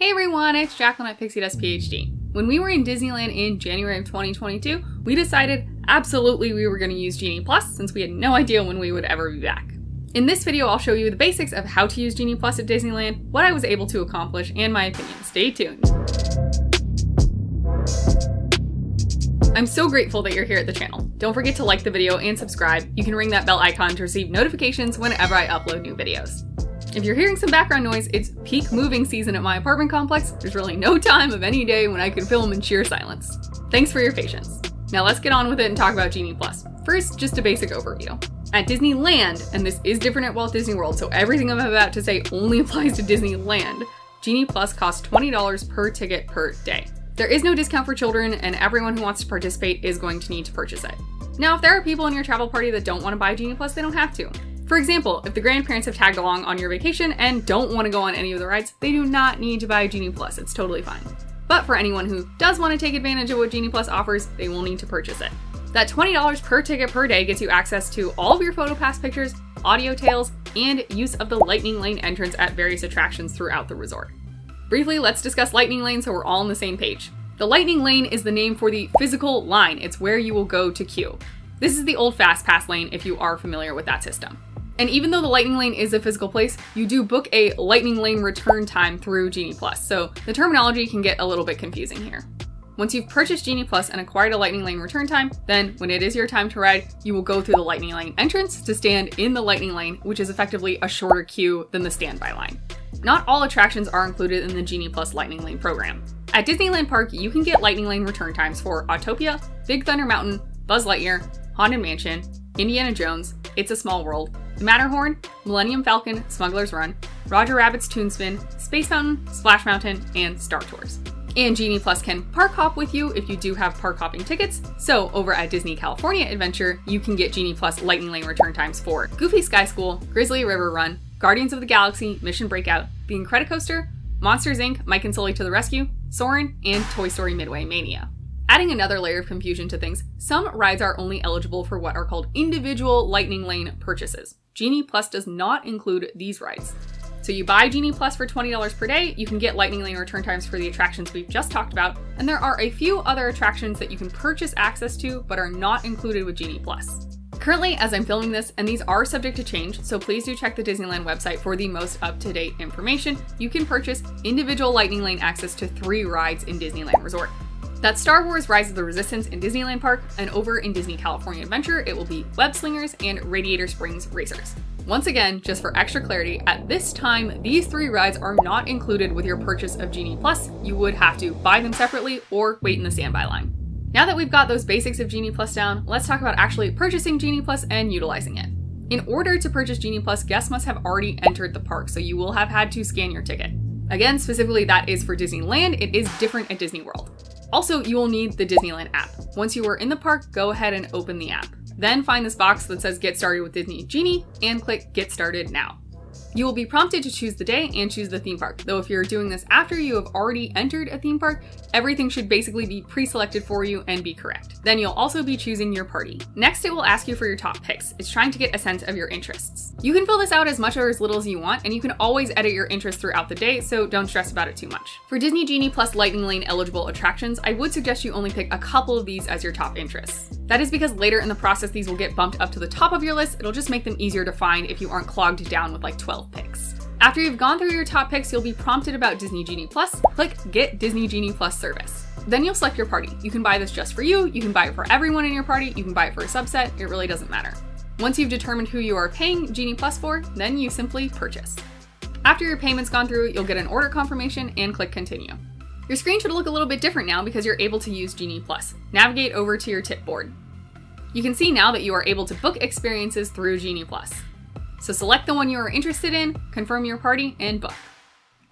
Hey everyone, it's Jacqueline at Pixie Dust PhD. When we were in Disneyland in January of 2022, we decided absolutely we were going to use Genie Plus since we had no idea when we would ever be back. In this video, I'll show you the basics of how to use Genie Plus at Disneyland, what I was able to accomplish, and my opinion. Stay tuned. I'm so grateful that you're here at the channel. Don't forget to like the video and subscribe. You can ring that bell icon to receive notifications whenever I upload new videos. If you're hearing some background noise, it's peak moving season at my apartment complex. There's really no time of any day when I could film in sheer silence. Thanks for your patience. Now let's get on with it and talk about Genie Plus. First, just a basic overview. At Disneyland, and this is different at Walt Disney World, so everything I'm about to say only applies to Disneyland, Genie Plus costs $20 per ticket per day. There is no discount for children, and everyone who wants to participate is going to need to purchase it. Now, if there are people in your travel party that don't want to buy Genie Plus, they don't have to. For example, if the grandparents have tagged along on your vacation and don't want to go on any of the rides, they do not need to buy Genie Plus. It's totally fine. But for anyone who does want to take advantage of what Genie Plus offers, they will need to purchase it. That $20 per ticket per day gets you access to all of your PhotoPass pictures, audio tales, and use of the Lightning Lane entrance at various attractions throughout the resort. Briefly, let's discuss Lightning Lane so we're all on the same page. The Lightning Lane is the name for the physical line. It's where you will go to queue. This is the old Fast Pass lane if you are familiar with that system. And even though the Lightning Lane is a physical place, you do book a Lightning Lane return time through Genie Plus, so the terminology can get a little bit confusing here. Once you've purchased Genie Plus and acquired a Lightning Lane return time, then when it is your time to ride, you will go through the Lightning Lane entrance to stand in the Lightning Lane, which is effectively a shorter queue than the standby line. Not all attractions are included in the Genie Plus Lightning Lane program. At Disneyland Park, you can get Lightning Lane return times for Autopia, Big Thunder Mountain, Buzz Lightyear, Haunted Mansion, Indiana Jones, It's a Small World, the Matterhorn, Millennium Falcon, Smuggler's Run, Roger Rabbit's Toon Spin, Space Mountain, Splash Mountain, and Star Tours. And Genie Plus can park hop with you if you do have park hopping tickets. So over at Disney California Adventure, you can get Genie Plus Lightning Lane return times for Goofy Sky School, Grizzly River Run, Guardians of the Galaxy, Mission Breakout, The Incredicoaster, Monsters Inc., Mike and Sully to the Rescue, Soarin', and Toy Story Midway Mania. Adding another layer of confusion to things, some rides are only eligible for what are called individual Lightning Lane purchases. Genie Plus does not include these rides. So you buy Genie Plus for $20 per day, you can get Lightning Lane return times for the attractions we've just talked about, and there are a few other attractions that you can purchase access to but are not included with Genie Plus. Currently, as I'm filming this, and these are subject to change, so please do check the Disneyland website for the most up-to-date information, you can purchase individual Lightning Lane access to 3 rides in Disneyland Resort. That's Star Wars Rise of the Resistance in Disneyland Park, and over in Disney California Adventure, it will be Web Slingers and Radiator Springs Racers. Once again, just for extra clarity, at this time, these 3 rides are not included with your purchase of Genie Plus. You would have to buy them separately or wait in the standby line. Now that we've got those basics of Genie Plus down, let's talk about actually purchasing Genie Plus and utilizing it. In order to purchase Genie Plus, guests must have already entered the park, so you will have had to scan your ticket. Again, specifically that is for Disneyland, it is different at Disney World. Also, you will need the Disneyland app. Once you are in the park, go ahead and open the app. Then find this box that says Get Started with Disney Genie and click Get Started Now. You will be prompted to choose the day and choose the theme park, though if you're doing this after you have already entered a theme park, everything should basically be pre-selected for you and be correct. Then you'll also be choosing your party. Next, it will ask you for your top picks. It's trying to get a sense of your interests. You can fill this out as much or as little as you want, and you can always edit your interests throughout the day, so don't stress about it too much. For Disney Genie Plus Lightning Lane eligible attractions, I would suggest you only pick a couple of these as your top interests. That is because later in the process, these will get bumped up to the top of your list. It'll just make them easier to find if you aren't clogged down with like 12 picks. After you've gone through your top picks, you'll be prompted about Disney Genie Plus. Click Get Disney Genie Plus Service. Then you'll select your party. You can buy this just for you can buy it for everyone in your party, you can buy it for a subset, it really doesn't matter. Once you've determined who you are paying Genie Plus for, then you simply purchase. After your payment's gone through, you'll get an order confirmation and click Continue. Your screen should look a little bit different now because you're able to use Genie Plus. Navigate over to your tip board. You can see now that you are able to book experiences through Genie Plus. So select the one you are interested in, confirm your party, and book.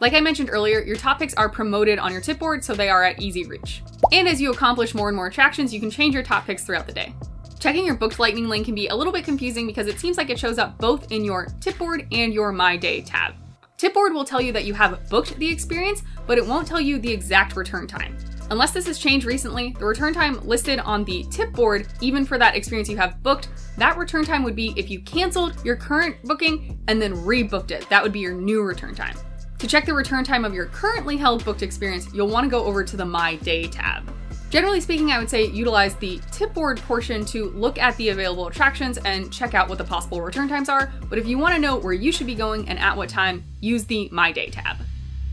Like I mentioned earlier, your top picks are promoted on your tip board, so they are at easy reach. And as you accomplish more and more attractions, you can change your top picks throughout the day. Checking your booked Lightning Lane can be a little bit confusing because it seems like it shows up both in your tip board and your My Day tab. Tip board will tell you that you have booked the experience, but it won't tell you the exact return time. Unless this has changed recently, the return time listed on the tip board, even for that experience you have booked, that return time would be if you canceled your current booking and then rebooked it. That would be your new return time. To check the return time of your currently held booked experience, you'll want to go over to the My Day tab. Generally speaking, I would say utilize the tip board portion to look at the available attractions and check out what the possible return times are, but if you want to know where you should be going and at what time, use the My Day tab.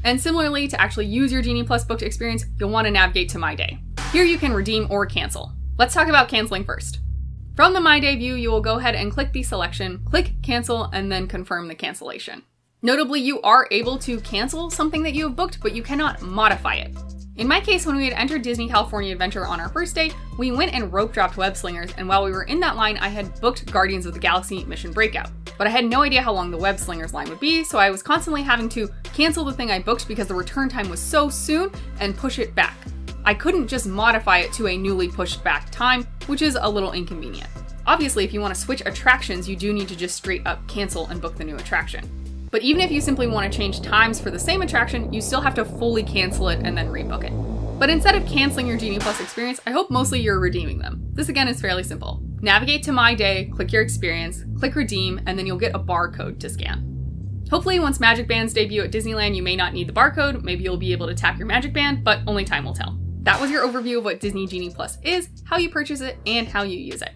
And similarly, to actually use your Genie Plus booked experience, you'll want to navigate to My Day. Here you can redeem or cancel. Let's talk about canceling first. From the My Day view, you will go ahead and click the selection, click cancel, and then confirm the cancellation. Notably, you are able to cancel something that you have booked, but you cannot modify it. In my case, when we had entered Disney California Adventure on our first day, we went and rope dropped Web Slingers, and while we were in that line, I had booked Guardians of the Galaxy Mission Breakout. But I had no idea how long the Web Slingers line would be, so I was constantly having to cancel the thing I booked because the return time was so soon and push it back. I couldn't just modify it to a newly pushed back time, which is a little inconvenient. Obviously, if you want to switch attractions, you do need to just straight up cancel and book the new attraction. But even if you simply want to change times for the same attraction, you still have to fully cancel it and then rebook it. But instead of canceling your Genie Plus experience, I hope mostly you're redeeming them. This again is fairly simple. Navigate to My Day, click your experience, click redeem, and then you'll get a barcode to scan. Hopefully once Magic Bands debut at Disneyland, you may not need the barcode, maybe you'll be able to tap your Magic Band, but only time will tell. That was your overview of what Disney Genie Plus is, how you purchase it, and how you use it.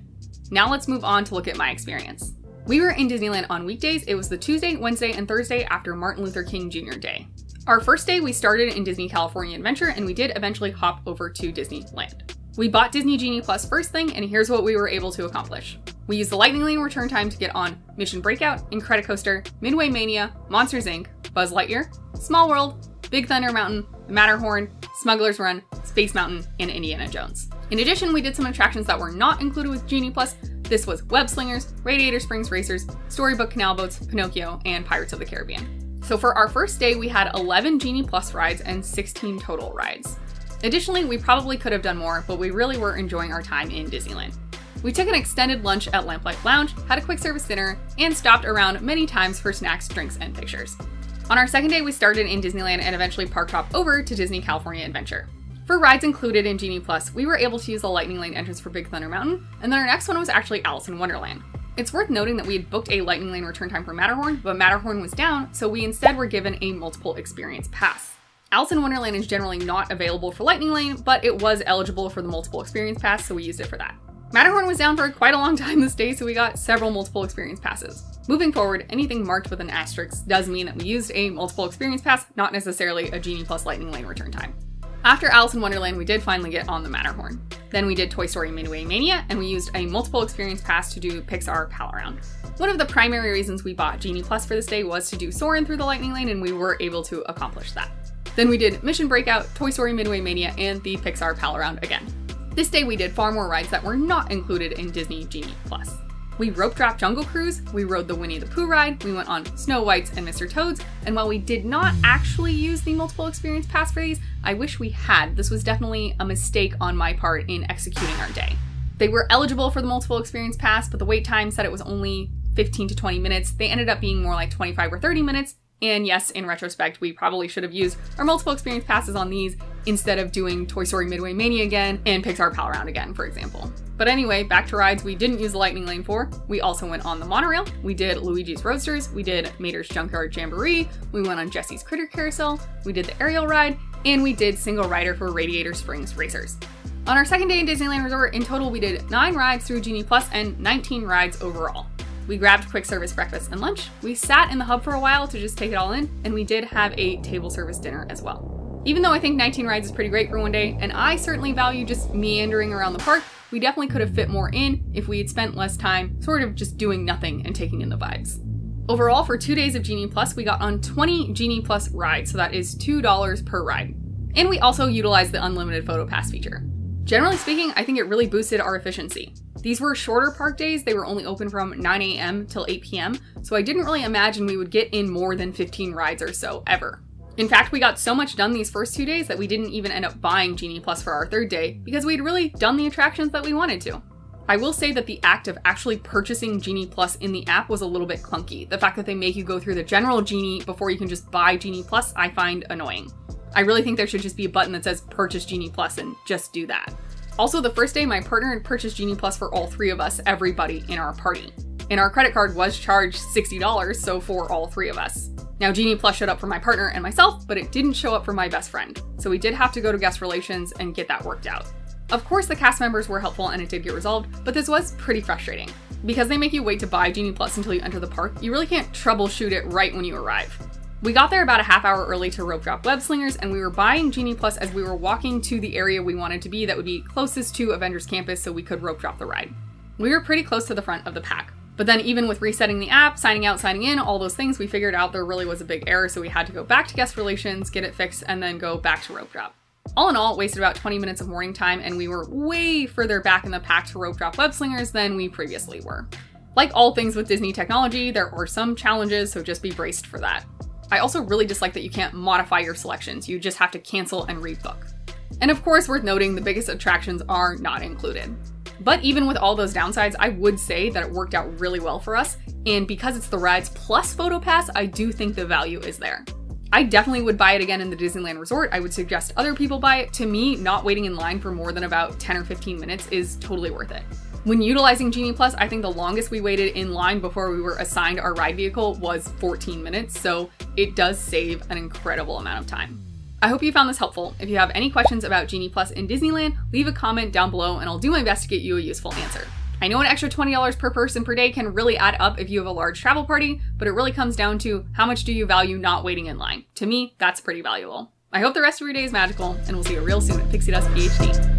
Now let's move on to look at my experience. We were in Disneyland on weekdays. It was the Tuesday, Wednesday, and Thursday after Martin Luther King Jr. Day. Our first day, we started in Disney California Adventure, and we did eventually hop over to Disneyland. We bought Disney Genie Plus first thing, and here's what we were able to accomplish. We used the Lightning Lane return time to get on Mission Breakout, Incredicoaster, Midway Mania, Monsters Inc., Buzz Lightyear, Small World, Big Thunder Mountain, the Matterhorn, Smuggler's Run, Space Mountain, and Indiana Jones. In addition, we did some attractions that were not included with Genie Plus. This was Web Slingers, Radiator Springs Racers, Storybook Canal Boats, Pinocchio, and Pirates of the Caribbean. So for our first day, we had 11 Genie Plus rides and 16 total rides. Additionally, we probably could have done more, but we really were enjoying our time in Disneyland. We took an extended lunch at Lamplight Lounge, had a quick service dinner, and stopped around many times for snacks, drinks, and pictures. On our second day, we started in Disneyland and eventually park hopped over to Disney California Adventure. For rides included in Genie Plus, we were able to use the Lightning Lane entrance for Big Thunder Mountain, and then our next one was actually Alice in Wonderland. It's worth noting that we had booked a Lightning Lane return time for Matterhorn, but Matterhorn was down, so we instead were given a multiple experience pass. Alice in Wonderland is generally not available for Lightning Lane, but it was eligible for the multiple experience pass, so we used it for that. Matterhorn was down for quite a long time this day, so we got several multiple experience passes. Moving forward, anything marked with an asterisk does mean that we used a multiple experience pass, not necessarily a Genie Plus Lightning Lane return time. After Alice in Wonderland, we did finally get on the Matterhorn. Then we did Toy Story Midway Mania, and we used a multiple experience pass to do Pixar Pal Around. One of the primary reasons we bought Genie Plus for this day was to do Soarin' through the Lightning Lane, and we were able to accomplish that. Then we did Mission Breakout, Toy Story Midway Mania, and the Pixar Pal Around again. This day we did far more rides that were not included in Disney Genie Plus. We rope dropped Jungle Cruise, we rode the Winnie the Pooh ride, we went on Snow White's and Mr. Toad's, and while we did not actually use the multiple experience pass for these, I wish we had. This was definitely a mistake on my part in executing our day. They were eligible for the multiple experience pass, but the wait time said it was only 15 to 20 minutes. They ended up being more like 25 or 30 minutes, and yes, in retrospect, we probably should have used our multiple experience passes on these instead of doing Toy Story Midway Mania again and Pixar Pal Around again, for example. But anyway, back to rides we didn't use the Lightning Lane for. We also went on the monorail, we did Luigi's Roadsters, we did Mater's Junkyard Jamboree, we went on Jesse's Critter Carousel, we did the aerial ride, and we did single rider for Radiator Springs Racers. On our second day in Disneyland Resort, in total we did 9 rides through Genie Plus and 19 rides overall. We grabbed quick service breakfast and lunch, we sat in the hub for a while to just take it all in, and we did have a table service dinner as well. Even though I think 19 rides is pretty great for one day, and I certainly value just meandering around the park, we definitely could have fit more in if we had spent less time sort of just doing nothing and taking in the vibes. Overall, for 2 days of Genie Plus, we got on 20 Genie Plus rides, so that is $2 per ride. And we also utilized the unlimited photo pass feature. Generally speaking, I think it really boosted our efficiency. These were shorter park days, they were only open from 9 a.m. till 8 p.m., so I didn't really imagine we would get in more than 15 rides or so, ever. In fact, we got so much done these first 2 days that we didn't even end up buying Genie Plus for our third day, because we'd really done the attractions that we wanted to. I will say that the act of actually purchasing Genie Plus in the app was a little bit clunky. The fact that they make you go through the general Genie before you can just buy Genie Plus, I find annoying. I really think there should just be a button that says purchase Genie Plus and just do that. Also, the first day, my partner had purchased Genie Plus for all 3 of us, everybody in our party. And our credit card was charged $60, so for all 3 of us. Now, Genie Plus showed up for my partner and myself, but it didn't show up for my best friend. So we did have to go to guest relations and get that worked out. Of course, the cast members were helpful and it did get resolved, but this was pretty frustrating. Because they make you wait to buy Genie Plus until you enter the park, you really can't troubleshoot it right when you arrive. We got there about a half hour early to rope drop web slingers, and we were buying Genie Plus as we were walking to the area we wanted to be that would be closest to Avengers Campus so we could rope drop the ride. We were pretty close to the front of the pack. But then even with resetting the app, signing out, signing in, all those things, we figured out there really was a big error, so we had to go back to guest relations, get it fixed, and then go back to rope drop. All in all, it wasted about 20 minutes of morning time, and we were way further back in the pack to rope drop web slingers than we previously were. Like all things with Disney technology, there are some challenges, so just be braced for that. I also really dislike that you can't modify your selections, you just have to cancel and rebook. And of course, worth noting, the biggest attractions are not included. But even with all those downsides, I would say that it worked out really well for us, and because it's the rides plus PhotoPass, I do think the value is there. I definitely would buy it again in the Disneyland Resort. I would suggest other people buy it. To me, not waiting in line for more than about 10 or 15 minutes is totally worth it. When utilizing Genie Plus, I think the longest we waited in line before we were assigned our ride vehicle was 14 minutes, so it does save an incredible amount of time. I hope you found this helpful. If you have any questions about Genie Plus in Disneyland, leave a comment down below and I'll do my best to get you a useful answer. I know an extra $20 per person per day can really add up if you have a large travel party, but it really comes down to how much do you value not waiting in line. To me, that's pretty valuable. I hope the rest of your day is magical, and we'll see you real soon at Pixie Dust PhD.